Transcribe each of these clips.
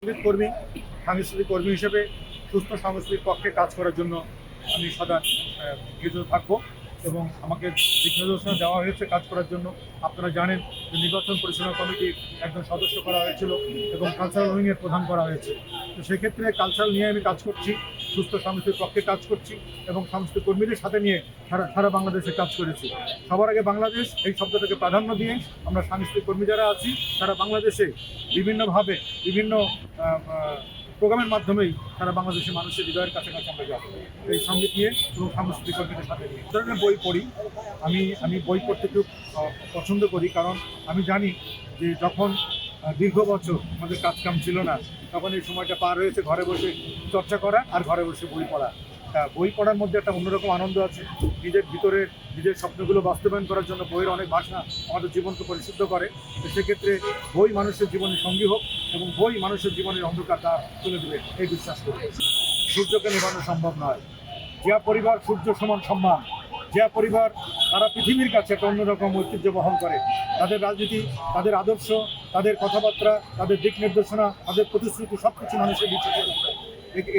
সাংস্কৃতিক কর্মী সাংস্কৃতিক কর্মী হিসেবে সুস্থ সংস্কৃতির পক্ষে কাজ করার জন্য আমি সদা বিরত থাকবো এবং আমাকে দিক নির্দেশনা দেওয়া হয়েছে কাজ করার জন্য। আপনারা জানেন যে নির্বাচন পরিচালনা কমিটির একজন সদস্য করা হয়েছিল এবং কালচারাল উইংয়ের প্রধান করা হয়েছে। তো সেক্ষেত্রে কালচারাল নিয়ে আমি কাজ করছি, সুস্থ সংস্কৃতির পক্ষে কাজ করছি এবং সংস্কৃতি কর্মীদের সাথে নিয়ে সারা বাংলাদেশে কাজ করেছি। সবার আগে বাংলাদেশ এই শব্দটাকে প্রাধান্য দিয়ে আমরা সাংস্কৃতিক কর্মী যারা আছি সারা বাংলাদেশে বিভিন্নভাবে বিভিন্ন প্রোগ্রামের মাধ্যমেই সারা বাংলাদেশের মানুষের হৃদয়ের কাছাকাছি আমরা যাবো এই সঙ্গীত নিয়ে এবং সাংস্কৃতিক কর্মীদের সাথে নিয়ে। ধরনের বই পড়ি, আমি বই পড়তে খুব পছন্দ করি, কারণ আমি জানি যে যখন দীর্ঘ বছর আমাদের কাজকাম ছিল না, তখন এই সময়টা পার হয়েছে ঘরে বসে চর্চা করা আর ঘরে বসে বই পড়া। বই পড়ার মধ্যে একটা অন্যরকম আনন্দ আছে। নিজের ভিতরে নিজের স্বপ্নগুলো বাস্তবায়ন করার জন্য বইয়ের অনেক ভাষা আমাদের জীবনকে পরিশুদ্ধ করে। তো সেক্ষেত্রে বই মানুষের জীবনের সঙ্গী হোক এবং বই মানুষের জীবনের অন্ধকারটা তুলে দেবে এই বিশ্বাস করি। সূর্যকে নেভানো সম্ভব নয়। যে পরিবার সূর্য সমান সম্মান, যে পরিবার সারা পৃথিবীর কাছে একটা অন্যরকম ঐতিহ্য বহন করে, তাদের রাজনীতি, তাদের আদর্শ, তাদের কথাবার্তা, তাদের দিক নির্দেশনা, তাদের প্রতিশ্রুতি সব কিছু মানুষের বিচারে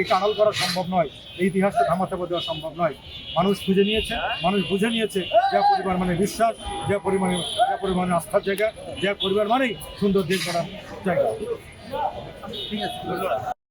এটা আড়াল করা সম্ভব নয়। এই ইতিহাসকে ধামাচাপা চাপা দেওয়া সম্ভব নয়। মানুষ খুঁজে নিয়েছে, মানুষ বুঝে নিয়েছে যে পরিবার মানে বিশ্বাস, যে পরিমাণে আস্থার জায়গা, যে পরিবার মানেই সুন্দর দেশ গড়ার জায়গা। ঠিক আছে, ধন্যবাদ।